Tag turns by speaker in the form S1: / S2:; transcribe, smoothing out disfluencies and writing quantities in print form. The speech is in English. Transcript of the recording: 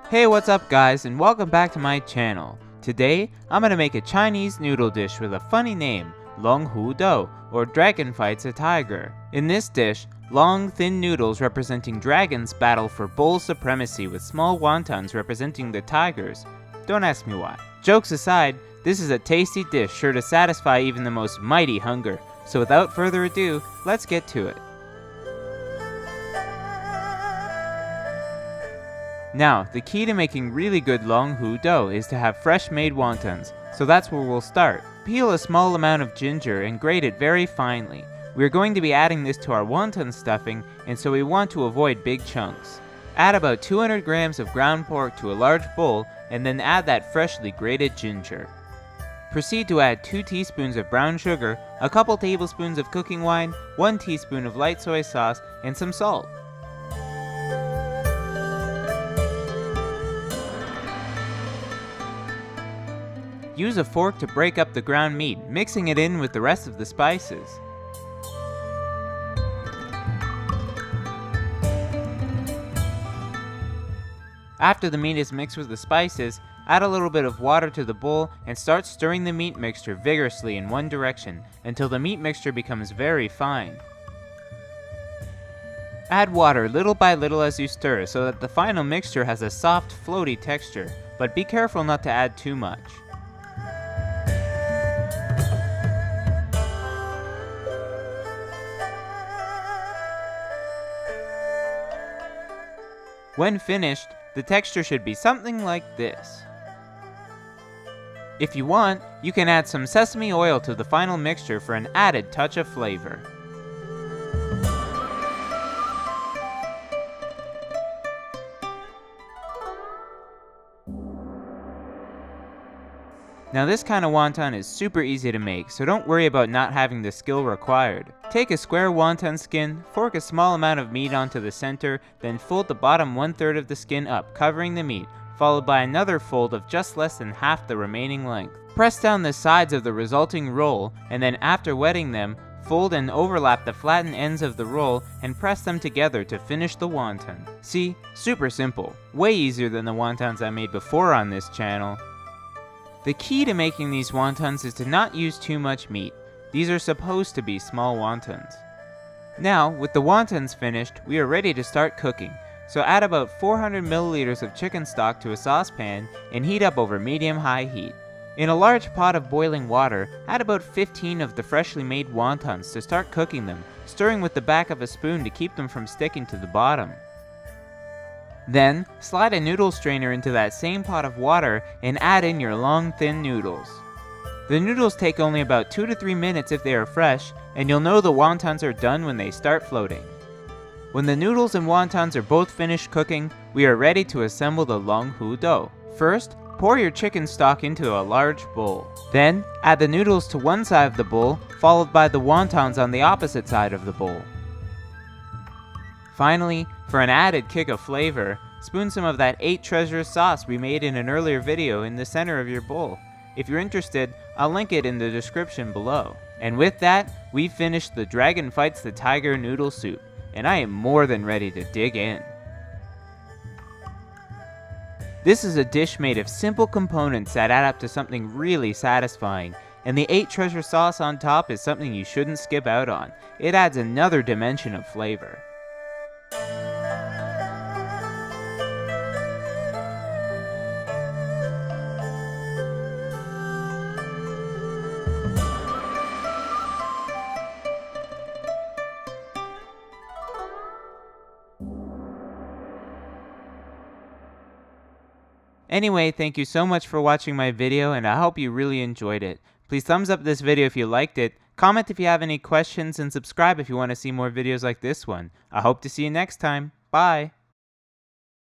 S1: Hey, what's up guys, and welcome back to my channel. Today, I'm gonna make a Chinese noodle dish with a funny name, Hu Dou, or Dragon Fights a Tiger. In this dish, long, thin noodles representing dragons battle for bowl supremacy with small wontons representing the tigers. Don't ask me why. Jokes aside, this is a tasty dish sure to satisfy even the most mighty hunger. So without further ado, let's get to it. Now, the key to making really good Hu Dou is to have fresh made wontons, so that's where we'll start. Peel a small amount of ginger and grate it very finely. We're going to be adding this to our wonton stuffing, and so we want to avoid big chunks. Add about 200 grams of ground pork to a large bowl, and then add that freshly grated ginger. Proceed to add 2 teaspoons of brown sugar, a couple tablespoons of cooking wine, 1 teaspoon of light soy sauce, and some salt. Use a fork to break up the ground meat, mixing it in with the rest of the spices. After the meat is mixed with the spices, add a little bit of water to the bowl and start stirring the meat mixture vigorously in one direction until the meat mixture becomes very fine. Add water little by little as you stir so that the final mixture has a soft, floaty texture, but be careful not to add too much. When finished, the texture should be something like this. If you want, you can add some sesame oil to the final mixture for an added touch of flavor. Now this kind of wonton is super easy to make, so don't worry about not having the skill required. Take a square wonton skin, fork a small amount of meat onto the center, then fold the bottom 1/3 of the skin up, covering the meat, followed by another fold of just less than half the remaining length. Press down the sides of the resulting roll, and then after wetting them, fold and overlap the flattened ends of the roll and press them together to finish the wonton. See? Super simple. Way easier than the wontons I made before on this channel. The key to making these wontons is to not use too much meat. These are supposed to be small wontons. Now, with the wontons finished, we are ready to start cooking. So add about 400 milliliters of chicken stock to a saucepan and heat up over medium-high heat. In a large pot of boiling water, add about 15 of the freshly made wontons to start cooking them, stirring with the back of a spoon to keep them from sticking to the bottom. Then, slide a noodle strainer into that same pot of water and add in your long, thin noodles. The noodles take only about 2 to 3 minutes if they are fresh, and you'll know the wontons are done when they start floating. When the noodles and wontons are both finished cooking, we are ready to assemble the Hu Dou. First, pour your chicken stock into a large bowl. Then, add the noodles to one side of the bowl, followed by the wontons on the opposite side of the bowl. Finally, for an added kick of flavor, spoon some of that 8 treasures sauce we made in an earlier video in the center of your bowl. If you're interested, I'll link it in the description below. And with that, we've finished the Dragon Fights the Tiger Noodle Soup, and I am more than ready to dig in. This is a dish made of simple components that add up to something really satisfying, and the 8 treasure sauce on top is something you shouldn't skip out on. It adds another dimension of flavor. Anyway, thank you so much for watching my video, and I hope you really enjoyed it. Please thumbs up this video if you liked it, comment if you have any questions, and subscribe if you want to see more videos like this one. I hope to see you next time. Bye!